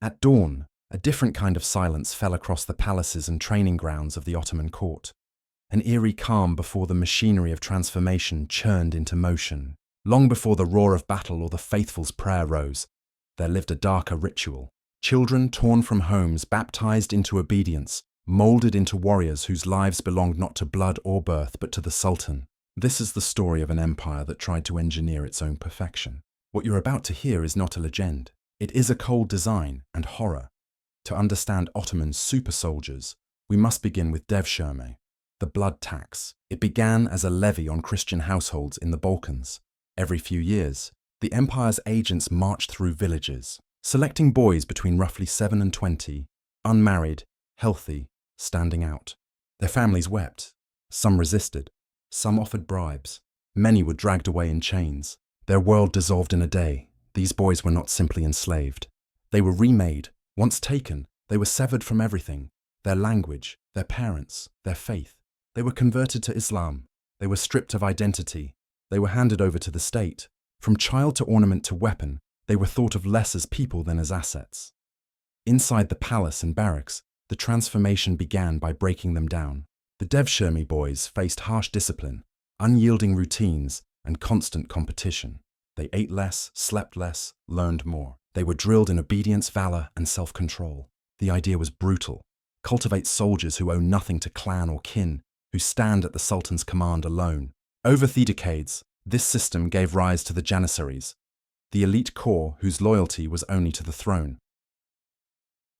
At dawn, a different kind of silence fell across the palaces and training grounds of the Ottoman court. An eerie calm before the machinery of transformation churned into motion. Long before the roar of battle or the faithful's prayer rose, there lived a darker ritual. Children torn from homes, baptized into obedience, molded into warriors whose lives belonged not to blood or birth, but to the Sultan. This is the story of an empire that tried to engineer its own perfection. What you're about to hear is not a legend. It is a cold design and horror. To understand Ottoman super soldiers, we must begin with devshirme, the blood tax. It began as a levy on Christian households in the Balkans. Every few years, the empire's agents marched through villages, selecting boys between roughly 7 and 20, unmarried, healthy, standing out. Their families wept. Some resisted. Some offered bribes. Many were dragged away in chains. Their world dissolved in a day. These boys were not simply enslaved. They were remade. Once taken, they were severed from everything: their language, their parents, their faith. They were converted to Islam. They were stripped of identity. They were handed over to the state. From child to ornament to weapon, they were thought of less as people than as assets. Inside the palace and barracks, the transformation began by breaking them down. The devshirme boys faced harsh discipline, unyielding routines, and constant competition. They ate less, slept less, learned more. They were drilled in obedience, valor, and self-control. The idea was brutal. Cultivate soldiers who owe nothing to clan or kin, who stand at the Sultan's command alone. Over the decades, this system gave rise to the janissaries, the elite corps whose loyalty was only to the throne.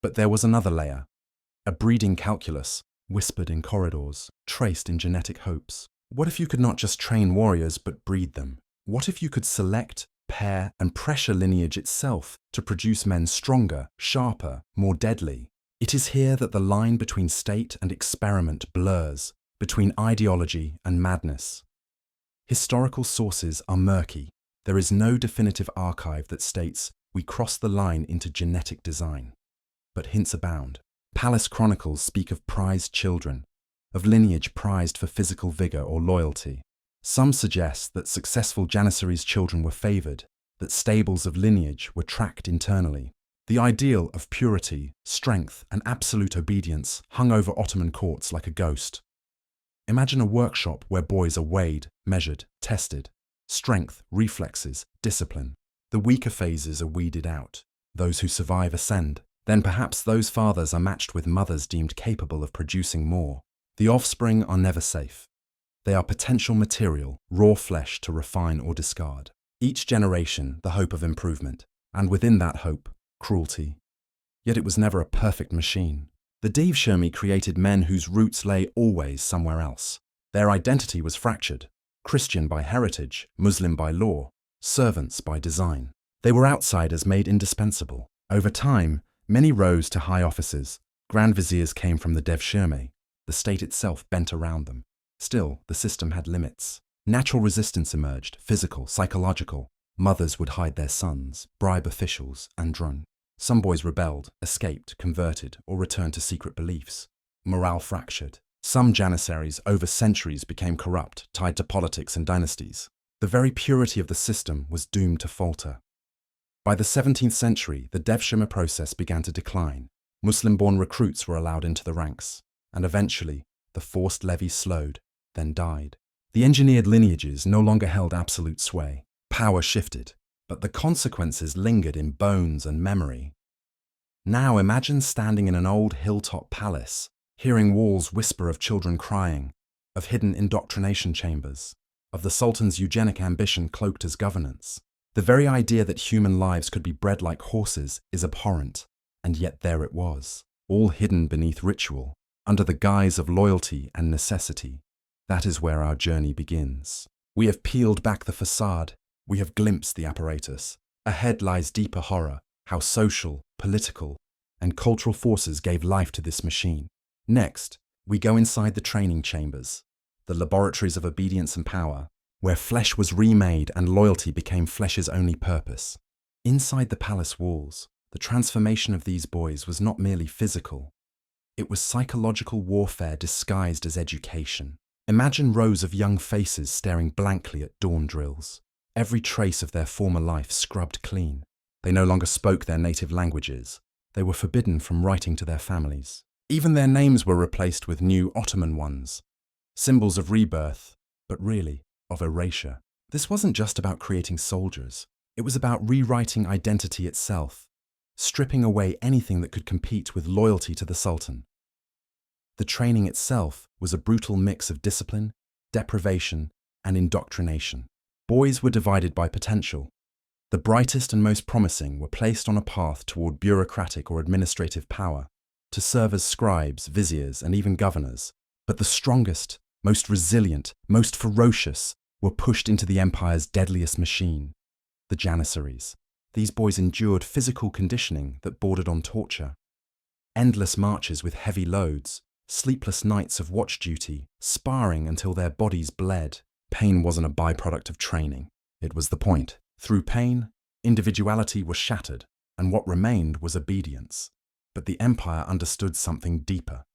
But there was another layer, a breeding calculus, whispered in corridors, traced in genetic hopes. What if you could not just train warriors but breed them? What if you could select, pair, and pressure lineage itself to produce men stronger, sharper, more deadly? It is here that the line between state and experiment blurs, between ideology and madness. Historical sources are murky. There is no definitive archive that states we cross the line into genetic design. But hints abound. Palace chronicles speak of prized children, of lineage prized for physical vigor or loyalty. Some suggest that successful janissaries' children were favored, that stables of lineage were tracked internally. The ideal of purity, strength, and absolute obedience hung over Ottoman courts like a ghost. Imagine a workshop where boys are weighed, measured, tested. Strength, reflexes, discipline. The weaker phases are weeded out. Those who survive ascend. Then perhaps those fathers are matched with mothers deemed capable of producing more. The offspring are never safe. They are potential material, raw flesh to refine or discard. Each generation, the hope of improvement, and within that hope, cruelty. Yet it was never a perfect machine. The devshirme created men whose roots lay always somewhere else. Their identity was fractured, Christian by heritage, Muslim by law, servants by design. They were outsiders made indispensable. Over time, many rose to high offices. Grand viziers came from the devshirme. The state itself bent around them. Still, the system had limits. Natural resistance emerged, physical, psychological. Mothers would hide their sons, bribe officials, and drone. Some boys rebelled, escaped, converted, or returned to secret beliefs. Morale fractured. Some janissaries over centuries became corrupt, tied to politics and dynasties. The very purity of the system was doomed to falter. By the 17th century, the devshirme process began to decline. Muslim-born recruits were allowed into the ranks, and eventually, the forced levies slowed, then died. The engineered lineages no longer held absolute sway. Power shifted, but the consequences lingered in bones and memory. Now imagine standing in an old hilltop palace, hearing walls whisper of children crying, of hidden indoctrination chambers, of the Sultan's eugenic ambition cloaked as governance. The very idea that human lives could be bred like horses is abhorrent, and yet there it was, all hidden beneath ritual, under the guise of loyalty and necessity. That is where our journey begins. We have peeled back the facade. We have glimpsed the apparatus. Ahead lies deeper horror, how social, political, and cultural forces gave life to this machine. Next, we go inside the training chambers, the laboratories of obedience and power, where flesh was remade and loyalty became flesh's only purpose. Inside the palace walls, the transformation of these boys was not merely physical. It was psychological warfare disguised as education. Imagine rows of young faces staring blankly at dawn drills. Every trace of their former life scrubbed clean. They no longer spoke their native languages. they were forbidden from writing to their families. Even their names were replaced with new Ottoman ones, symbols of rebirth, but really of erasure. This wasn't just about creating soldiers. It was about rewriting identity itself, stripping away anything that could compete with loyalty to the Sultan. The training itself was a brutal mix of discipline, deprivation, and indoctrination. Boys were divided by potential. The brightest and most promising were placed on a path toward bureaucratic or administrative power, to serve as scribes, viziers, and even governors. But the strongest, most resilient, most ferocious were pushed into the empire's deadliest machine, the janissaries. These boys endured physical conditioning that bordered on torture. Endless marches with heavy loads, sleepless nights of watch duty, sparring until their bodies bled. Pain wasn't a byproduct of training. It was the point. Through pain, individuality was shattered, and what remained was obedience. But the empire understood something deeper,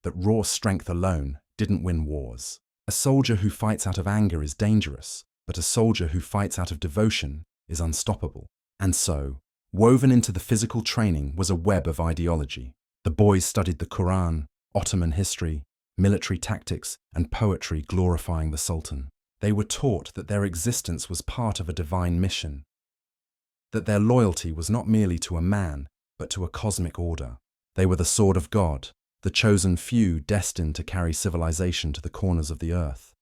that raw strength alone didn't win wars. A soldier who fights out of anger is dangerous, but a soldier who fights out of devotion is unstoppable. And so, woven into the physical training was a web of ideology. The boys studied the Quran, Ottoman history, military tactics, and poetry glorifying the Sultan. They were taught that their existence was part of a divine mission, that their loyalty was not merely to a man, but to a cosmic order. They were the sword of God, the chosen few destined to carry civilization to the corners of the earth.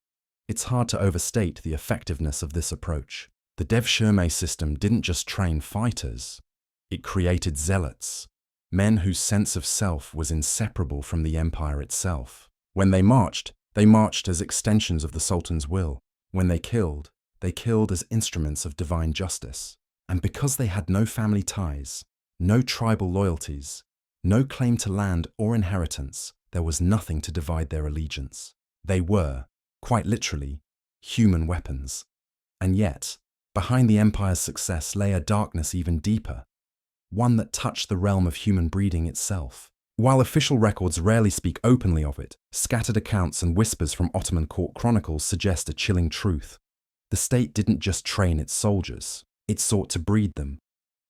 It's hard to overstate the effectiveness of this approach. The devshirme system didn't just train fighters, it created zealots, men whose sense of self was inseparable from the empire itself. When they marched as extensions of the Sultan's will. When they killed as instruments of divine justice. And because they had no family ties, no tribal loyalties, no claim to land or inheritance, there was nothing to divide their allegiance. They were, quite literally, human weapons. And yet, behind the empire's success lay a darkness even deeper, one that touched the realm of human breeding itself. While official records rarely speak openly of it, scattered accounts and whispers from Ottoman court chronicles suggest a chilling truth. The state didn't just train its soldiers, it sought to breed them.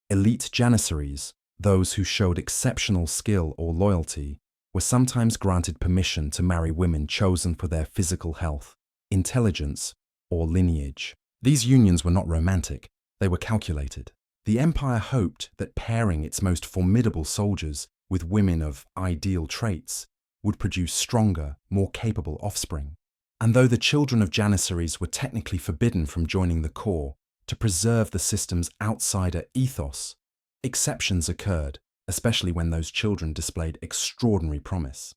Elite janissaries, those who showed exceptional skill or loyalty, were sometimes granted permission to marry women chosen for their physical health, intelligence, or lineage. These unions were not romantic, they were calculated. The empire hoped that pairing its most formidable soldiers with women of ideal traits would produce stronger, more capable offspring. And though the children of janissaries were technically forbidden from joining the corps to preserve the system's outsider ethos, exceptions occurred, especially when those children displayed extraordinary promise.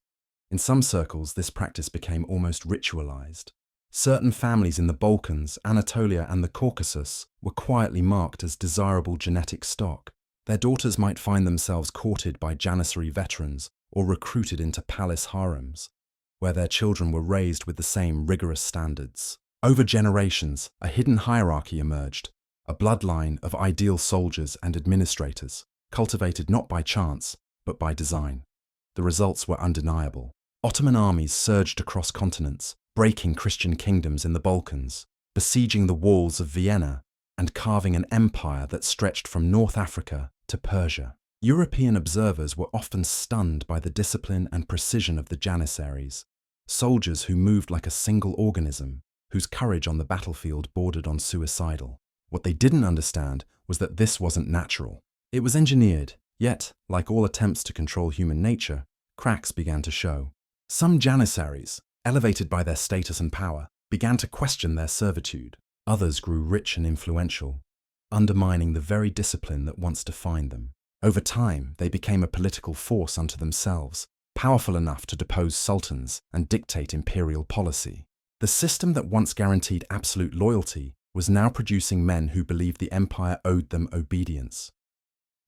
In some circles, this practice became almost ritualized. Certain families in the Balkans, Anatolia, and the Caucasus were quietly marked as desirable genetic stock. Their daughters might find themselves courted by janissary veterans or recruited into palace harems, where their children were raised with the same rigorous standards. Over generations, a hidden hierarchy emerged, a bloodline of ideal soldiers and administrators, cultivated not by chance, but by design. The results were undeniable. Ottoman armies surged across continents, breaking Christian kingdoms in the Balkans, besieging the walls of Vienna, and carving an empire that stretched from North Africa to Persia. European observers were often stunned by the discipline and precision of the janissaries, soldiers who moved like a single organism, whose courage on the battlefield bordered on suicidal. What they didn't understand was that this wasn't natural. It was engineered, yet, like all attempts to control human nature, cracks began to show. Some janissaries, elevated by their status and power, began to question their servitude. Others grew rich and influential, undermining the very discipline that once defined them. Over time, they became a political force unto themselves, powerful enough to depose sultans and dictate imperial policy. The system that once guaranteed absolute loyalty was now producing men who believed the empire owed them obedience.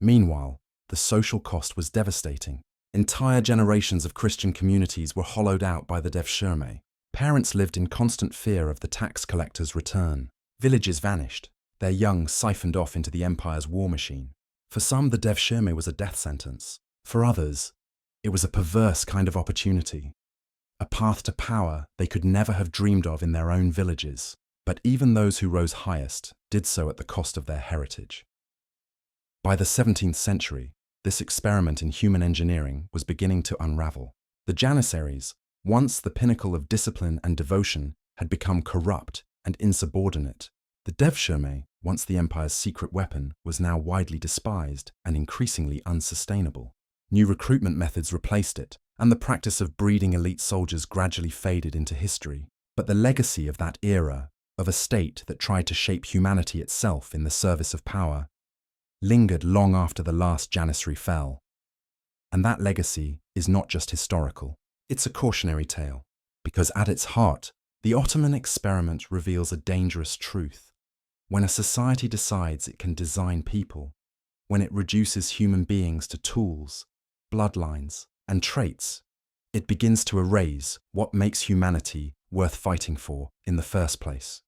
Meanwhile, the social cost was devastating. Entire generations of Christian communities were hollowed out by the devshirme. Parents lived in constant fear of the tax collector's return. Villages vanished, their young siphoned off into the empire's war machine. For some, the devshirme was a death sentence. For others, it was a perverse kind of opportunity, a path to power they could never have dreamed of in their own villages. But even those who rose highest did so at the cost of their heritage. By the 17th century, This experiment in human engineering was beginning to unravel. The janissaries, once the pinnacle of discipline and devotion, had become corrupt and insubordinate. The devshirme, once the empire's secret weapon, was now widely despised and increasingly unsustainable. New recruitment methods replaced it, and the practice of breeding elite soldiers gradually faded into history. But the legacy of that era, of a state that tried to shape humanity itself in the service of power, lingered long after the last janissary fell. And that legacy is not just historical, it's a cautionary tale, because at its heart, the Ottoman experiment reveals a dangerous truth. When a society decides it can design people, when it reduces human beings to tools, bloodlines, and traits, it begins to erase what makes humanity worth fighting for in the first place.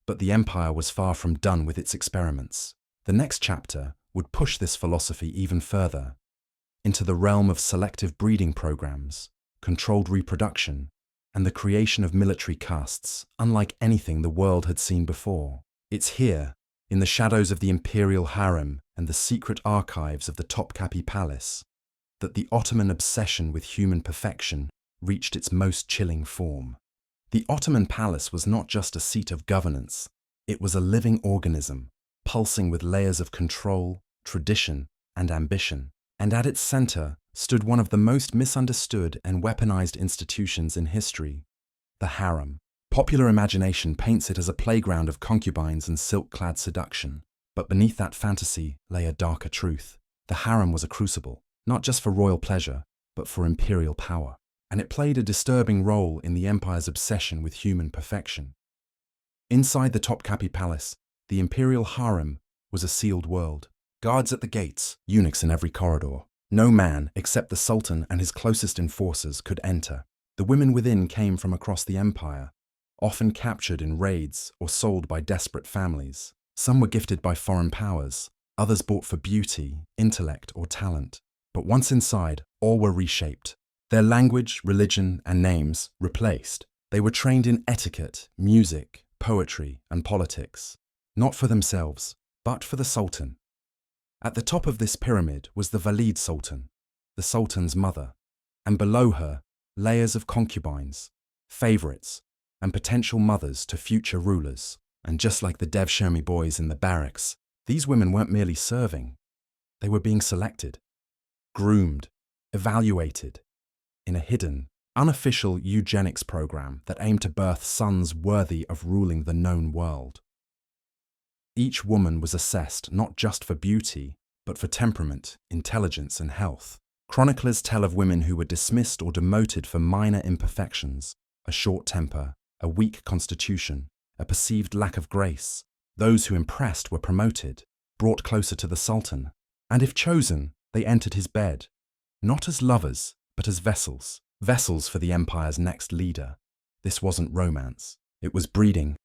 But the empire was far from done with its experiments. The next chapter would push this philosophy even further, into the realm of selective breeding programs, controlled reproduction, and the creation of military castes, unlike anything the world had seen before. It's here, in the shadows of the imperial harem and the secret archives of the Topkapi Palace, that the Ottoman obsession with human perfection reached its most chilling form. The Ottoman palace was not just a seat of governance, it was a living organism, pulsing with layers of control, tradition, and ambition. And at its center stood one of the most misunderstood and weaponized institutions in history, the harem. Popular imagination paints it as a playground of concubines and silk-clad seduction. But beneath that fantasy lay a darker truth. The harem was a crucible, not just for royal pleasure, but for imperial power. And it played a disturbing role in the empire's obsession with human perfection. Inside the Topkapi Palace, the imperial harem was a sealed world. Guards at the gates, eunuchs in every corridor. No man, except the sultan and his closest enforcers, could enter. The women within came from across the empire, often captured in raids or sold by desperate families. Some were gifted by foreign powers, others bought for beauty, intellect, or talent. But once inside, all were reshaped. Their language, religion, and names replaced. They were trained in etiquette, music, poetry, and politics, not for themselves, but for the sultan. At the top of this pyramid was the Valid Sultan, the sultan's mother, and below her, layers of concubines, favorites, and potential mothers to future rulers. And just like the devshirme boys in the barracks, these women weren't merely serving. They were being selected, groomed, evaluated, in a hidden, unofficial eugenics program that aimed to birth sons worthy of ruling the known world. Each woman was assessed not just for beauty, but for temperament, intelligence, and health. Chroniclers tell of women who were dismissed or demoted for minor imperfections, a short temper, a weak constitution, a perceived lack of grace. Those who impressed were promoted, brought closer to the sultan, and if chosen, they entered his bed, not as lovers, but as vessels for the empire's next leader. This wasn't romance, it was breeding.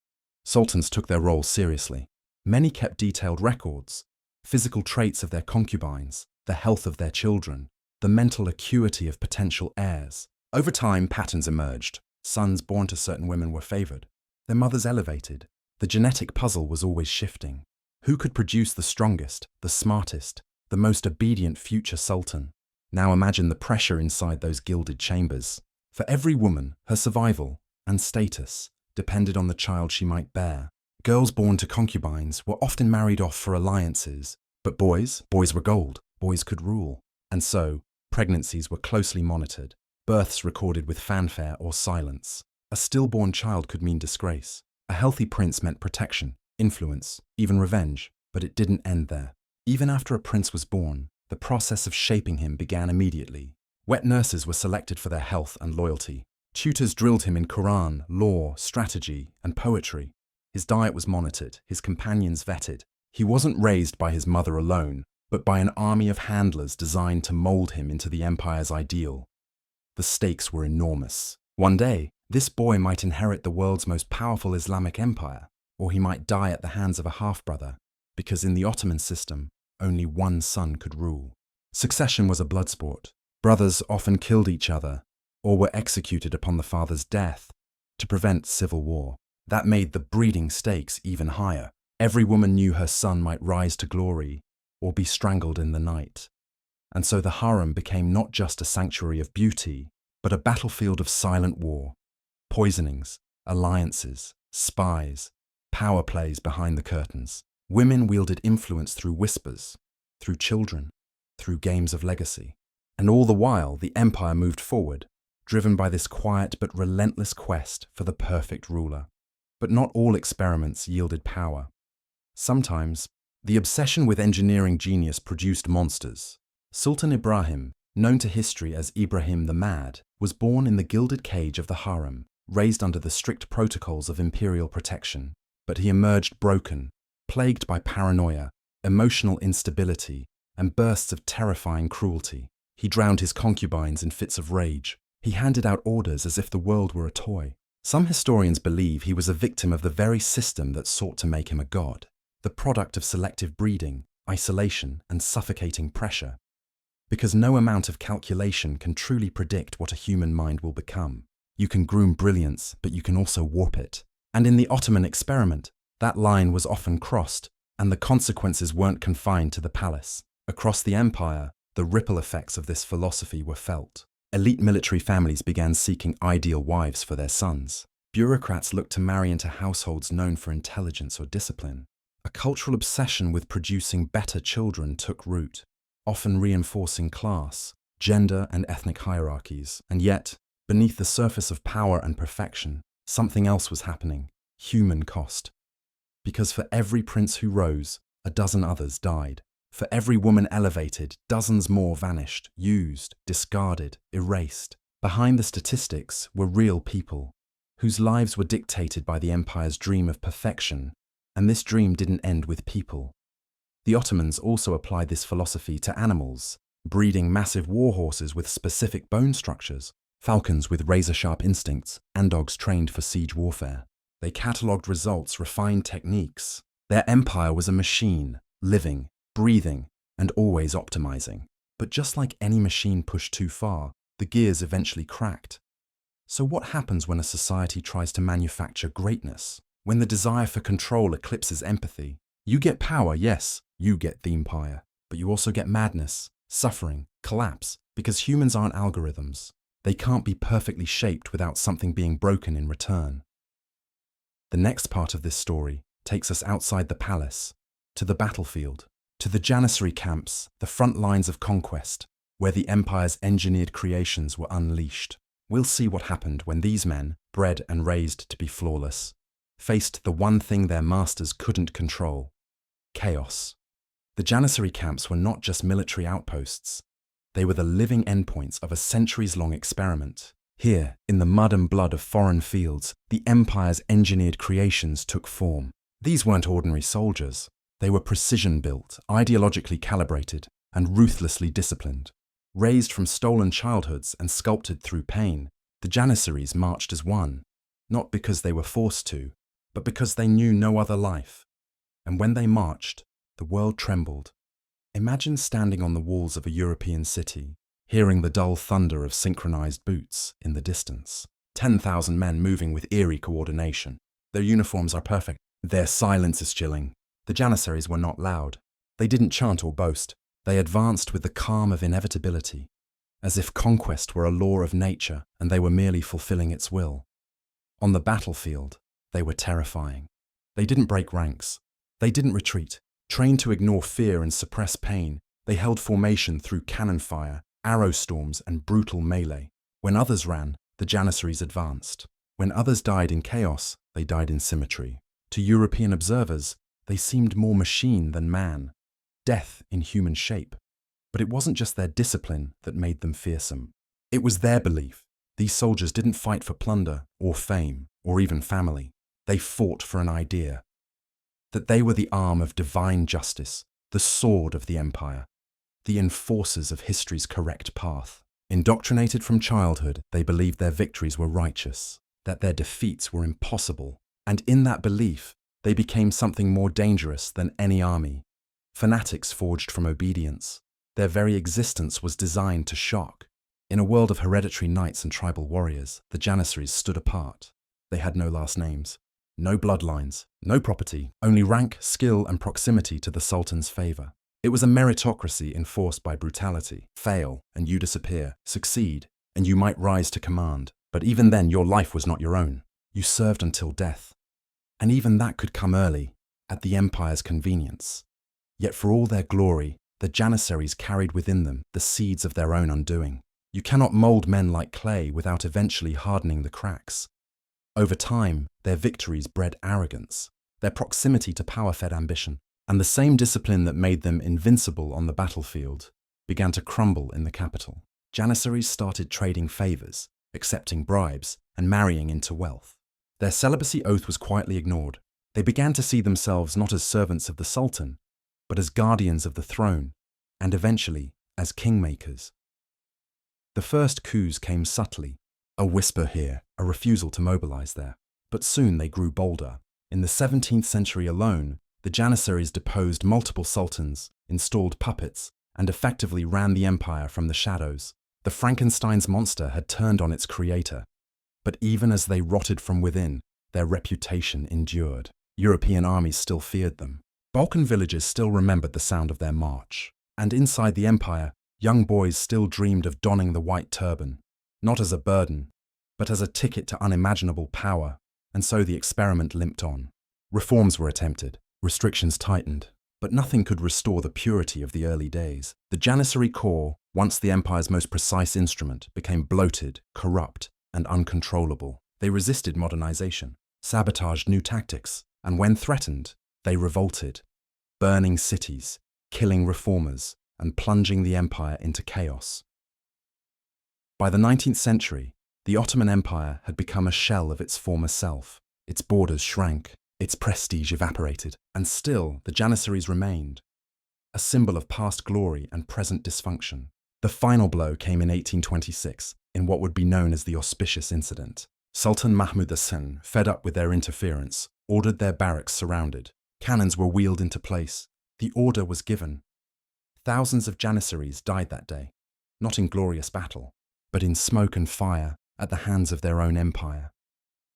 Sultans took their role seriously. Many kept detailed records, physical traits of their concubines, the health of their children, the mental acuity of potential heirs. Over time, patterns emerged. Sons born to certain women were favored, their mothers elevated. The genetic puzzle was always shifting. Who could produce the strongest, the smartest, the most obedient future sultan? Now imagine the pressure inside those gilded chambers. For every woman, her survival and status depended on the child she might bear. Girls born to concubines were often married off for alliances, but boys were gold, boys could rule. And so, pregnancies were closely monitored, births recorded with fanfare or silence. A stillborn child could mean disgrace. A healthy prince meant protection, influence, even revenge, but it didn't end there. Even after a prince was born, the process of shaping him began immediately. Wet nurses were selected for their health and loyalty. Tutors drilled him in Quran, law, strategy, and poetry. His diet was monitored, his companions vetted. He wasn't raised by his mother alone, but by an army of handlers designed to mold him into the empire's ideal. The stakes were enormous. One day, this boy might inherit the world's most powerful Islamic empire, or he might die at the hands of a half-brother, because in the Ottoman system, only one son could rule. Succession was a blood sport. Brothers often killed each other, or were executed upon the father's death, to prevent civil war. That made the breeding stakes even higher. Every woman knew her son might rise to glory, or be strangled in the night. And so the harem became not just a sanctuary of beauty, but a battlefield of silent war. Poisonings, alliances, spies, power plays behind the curtains. Women wielded influence through whispers, through children, through games of legacy. And all the while, the empire moved forward, driven by this quiet but relentless quest for the perfect ruler. But not all experiments yielded power. Sometimes, the obsession with engineering genius produced monsters. Sultan Ibrahim, known to history as Ibrahim the Mad, was born in the gilded cage of the harem, raised under the strict protocols of imperial protection. But he emerged broken, plagued by paranoia, emotional instability, and bursts of terrifying cruelty. He drowned his concubines in fits of rage. He handed out orders as if the world were a toy. Some historians believe he was a victim of the very system that sought to make him a god, the product of selective breeding, isolation, and suffocating pressure. Because no amount of calculation can truly predict what a human mind will become. You can groom brilliance, but you can also warp it. And in the Ottoman experiment, that line was often crossed, and the consequences weren't confined to the palace. Across the empire, the ripple effects of this philosophy were felt. Elite military families began seeking ideal wives for their sons. Bureaucrats looked to marry into households known for intelligence or discipline. A cultural obsession with producing better children took root, often reinforcing class, gender, and ethnic hierarchies. And yet, beneath the surface of power and perfection, something else was happening: human cost. Because for every prince who rose, a dozen others died. For every woman elevated, dozens more vanished, used, discarded, erased. Behind the statistics were real people, whose lives were dictated by the empire's dream of perfection, and this dream didn't end with people. The Ottomans also applied this philosophy to animals, breeding massive war horses with specific bone structures, falcons with razor-sharp instincts, and dogs trained for siege warfare. They catalogued results, refined techniques. Their empire was a machine, living, breathing, and always optimizing. But just like any machine pushed too far, the gears eventually cracked. So what happens when a society tries to manufacture greatness? When the desire for control eclipses empathy? You get power, yes, you get the empire, but you also get madness, suffering, collapse, because humans aren't algorithms. They can't be perfectly shaped without something being broken in return. The next part of this story takes us outside the palace, to the battlefield, to the janissary camps, the front lines of conquest, where the empire's engineered creations were unleashed. We'll see what happened when these men, bred and raised to be flawless, faced the one thing their masters couldn't control: chaos. The janissary camps were not just military outposts. They were the living endpoints of a centuries-long experiment. Here, in the mud and blood of foreign fields, the empire's engineered creations took form. These weren't ordinary soldiers. They were precision-built, ideologically calibrated, and ruthlessly disciplined. Raised from stolen childhoods and sculpted through pain, the janissaries marched as one, not because they were forced to, but because they knew no other life. And when they marched, the world trembled. Imagine standing on the walls of a European city, hearing the dull thunder of synchronized boots in the distance. 10,000 men moving with eerie coordination. Their uniforms are perfect. Their silence is chilling. The janissaries were not loud. They didn't chant or boast. They advanced with the calm of inevitability, as if conquest were a law of nature and they were merely fulfilling its will. On the battlefield, they were terrifying. They didn't break ranks. They didn't retreat. Trained to ignore fear and suppress pain, they held formation through cannon fire, arrow storms, and brutal melee. When others ran, the janissaries advanced. When others died in chaos, they died in symmetry. To European observers, they seemed more machine than man, death in human shape. But it wasn't just their discipline that made them fearsome. It was their belief. These soldiers didn't fight for plunder or fame or even family. They fought for an idea: that they were the arm of divine justice, the sword of the empire, the enforcers of history's correct path. Indoctrinated from childhood, they believed their victories were righteous, that their defeats were impossible, and in that belief, they became something more dangerous than any army. Fanatics forged from obedience. Their very existence was designed to shock. In a world of hereditary knights and tribal warriors, the janissaries stood apart. They had no last names, no bloodlines, no property, only rank, skill, and proximity to the Sultan's favor. It was a meritocracy enforced by brutality. Fail, and you disappear. Succeed, and you might rise to command. But even then, your life was not your own. You served until death. And even that could come early, at the empire's convenience. Yet for all their glory, the janissaries carried within them the seeds of their own undoing. You cannot mold men like clay without eventually hardening the cracks. Over time, their victories bred arrogance. Their proximity to power fed ambition, and the same discipline that made them invincible on the battlefield began to crumble in the capital. Janissaries started trading favors, accepting bribes, and marrying into wealth. Their celibacy oath was quietly ignored. They began to see themselves not as servants of the Sultan, but as guardians of the throne, and eventually as kingmakers. The first coups came subtly, a whisper here, a refusal to mobilize there. But soon they grew bolder. In the 17th century alone, the janissaries deposed multiple sultans, installed puppets, and effectively ran the empire from the shadows. The Frankenstein's monster had turned on its creator. But even as they rotted from within, their reputation endured. European armies still feared them. Balkan villages still remembered the sound of their march. And inside the empire, young boys still dreamed of donning the white turban, not as a burden, but as a ticket to unimaginable power. And so the experiment limped on. Reforms were attempted, restrictions tightened, but nothing could restore the purity of the early days. The janissary corps, once the empire's most precise instrument, became bloated, corrupt, and uncontrollable. They resisted modernization, sabotaged new tactics, and when threatened, they revolted, burning cities, killing reformers, and plunging the empire into chaos. By the 19th century, the Ottoman Empire had become a shell of its former self. Its borders shrank, its prestige evaporated, and still the janissaries remained, a symbol of past glory and present dysfunction. The final blow came in 1826, in what would be known as the Auspicious Incident. Sultan Mahmud II, fed up with their interference, ordered their barracks surrounded. Cannons were wheeled into place. The order was given. Thousands of janissaries died that day, not in glorious battle, but in smoke and fire at the hands of their own empire.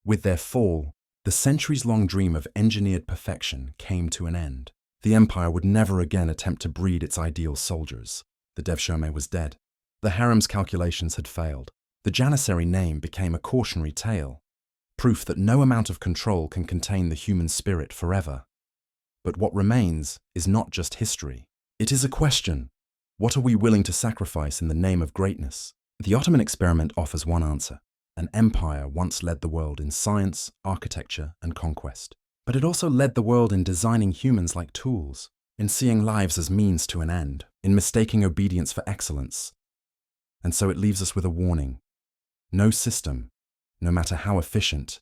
With their fall, the centuries-long dream of engineered perfection came to an end. The empire would never again attempt to breed its ideal soldiers. The devshirme was dead. The harem's calculations had failed. The janissary name became a cautionary tale, proof that no amount of control can contain the human spirit forever. But what remains is not just history. It is a question. What are we willing to sacrifice in the name of greatness? The Ottoman experiment offers one answer. An empire once led the world in science, architecture, and conquest. But it also led the world in designing humans like tools, in seeing lives as means to an end, in mistaking obedience for excellence. And so it leaves us with a warning. No system, no matter how efficient,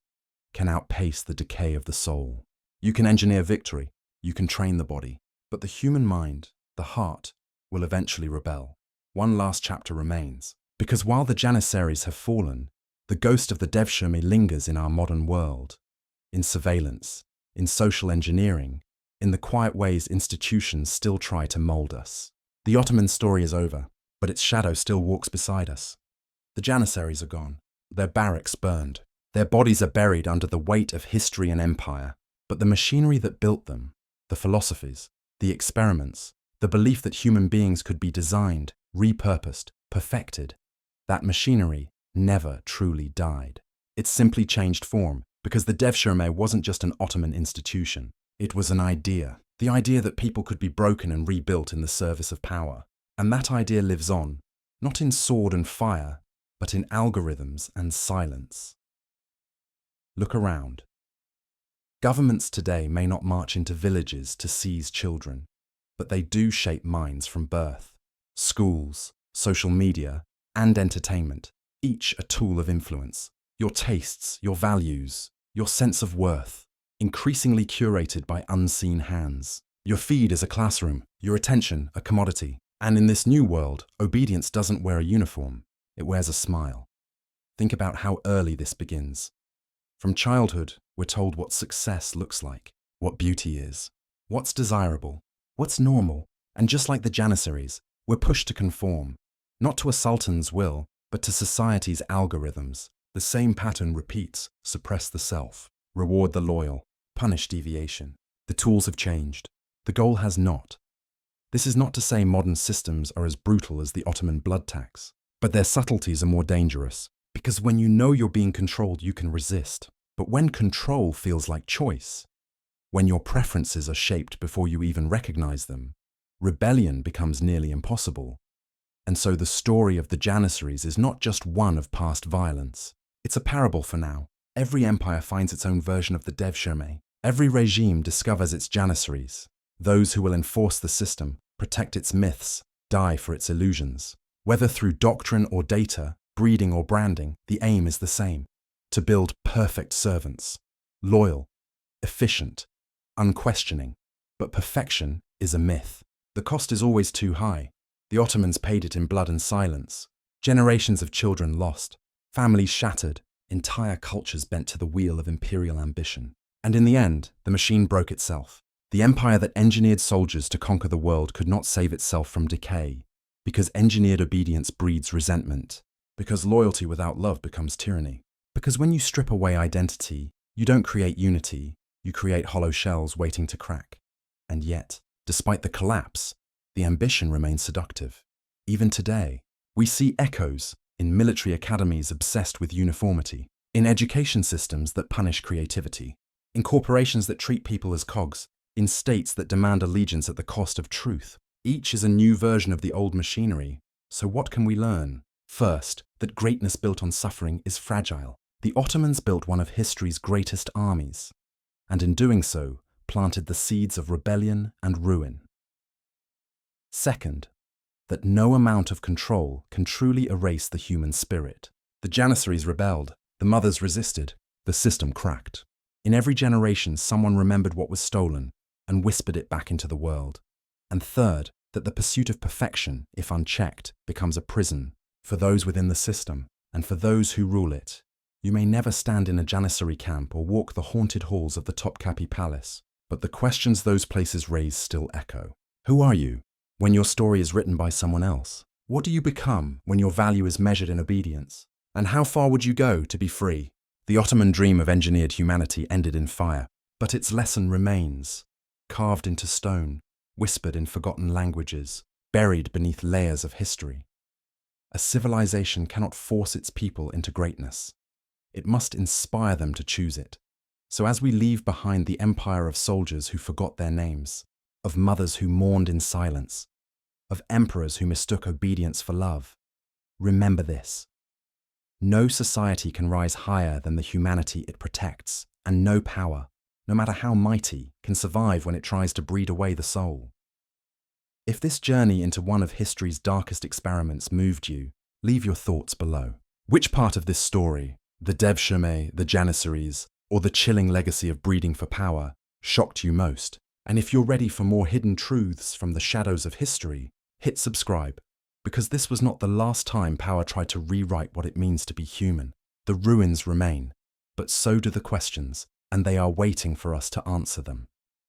can outpace the decay of the soul. You can engineer victory, you can train the body, but the human mind, the heart, will eventually rebel. One last chapter remains. Because while the janissaries have fallen, the ghost of the devshirme lingers in our modern world, in surveillance, in social engineering, in the quiet ways institutions still try to mold us. The Ottoman story is over, but its shadow still walks beside us. The janissaries are gone, their barracks burned, their bodies are buried under the weight of history and empire, but the machinery that built them, the philosophies, the experiments, the belief that human beings could be designed, repurposed, perfected, that machinery never truly died. It simply changed form, because the devshirme wasn't just an Ottoman institution. It was an idea, the idea that people could be broken and rebuilt in the service of power. And that idea lives on, not in sword and fire, but in algorithms and silence. Look around. Governments today may not march into villages to seize children, but they do shape minds from birth. Schools, social media, and entertainment, each a tool of influence. Your tastes, your values, your sense of worth, increasingly curated by unseen hands. Your feed is a classroom, your attention a commodity. And in this new world, obedience doesn't wear a uniform, it wears a smile. Think about how early this begins. From childhood, we're told what success looks like, what beauty is, what's desirable, what's normal. And just like the janissaries, we're pushed to conform, not to a sultan's will, but to society's algorithms. The same pattern repeats: suppress the self, reward the loyal, punish deviation. The tools have changed. The goal has not. This is not to say modern systems are as brutal as the Ottoman blood tax, but their subtleties are more dangerous, because when you know you're being controlled, you can resist. But when control feels like choice, when your preferences are shaped before you even recognize them, rebellion becomes nearly impossible. And so the story of the janissaries is not just one of past violence. It's a parable for now. Every empire finds its own version of the devshirme. Every regime discovers its janissaries, those who will enforce the system, protect its myths, die for its illusions. Whether through doctrine or data, breeding or branding, the aim is the same: to build perfect servants, loyal, efficient, unquestioning. But perfection is a myth. The cost is always too high. The Ottomans paid it in blood and silence. Generations of children lost, families shattered, entire cultures bent to the wheel of imperial ambition. And in the end, the machine broke itself. The empire that engineered soldiers to conquer the world could not save itself from decay, because engineered obedience breeds resentment, because loyalty without love becomes tyranny. Because when you strip away identity, you don't create unity, you create hollow shells waiting to crack. And yet, despite the collapse, the ambition remains seductive. Even today, we see echoes in military academies obsessed with uniformity, in education systems that punish creativity, in corporations that treat people as cogs, in states that demand allegiance at the cost of truth. Each is a new version of the old machinery. So what can we learn? First, that greatness built on suffering is fragile. The Ottomans built one of history's greatest armies, and in doing so, planted the seeds of rebellion and ruin. Second, that no amount of control can truly erase the human spirit. The janissaries rebelled, the mothers resisted, the system cracked. In every generation, someone remembered what was stolen and whispered it back into the world. And third, that the pursuit of perfection, if unchecked, becomes a prison for those within the system and for those who rule it. You may never stand in a janissary camp or walk the haunted halls of the Topkapi Palace, but the questions those places raise still echo. Who are you when your story is written by someone else? What do you become when your value is measured in obedience? And how far would you go to be free? The Ottoman dream of engineered humanity ended in fire, but its lesson remains, carved into stone, whispered in forgotten languages, buried beneath layers of history. A civilization cannot force its people into greatness. It must inspire them to choose it. So as we leave behind the empire of soldiers who forgot their names, of mothers who mourned in silence, of emperors who mistook obedience for love, remember this: no society can rise higher than the humanity it protects, and no power, no matter how mighty, can survive when it tries to breed away the soul. If this journey into one of history's darkest experiments moved you, leave your thoughts below. Which part of this story, the devshirme, the janissaries, or the chilling legacy of breeding for power, shocked you most? And if you're ready for more hidden truths from the shadows of history, hit subscribe, because this was not the last time power tried to rewrite what it means to be human. The ruins remain, but so do the questions, and they are waiting for us to answer them.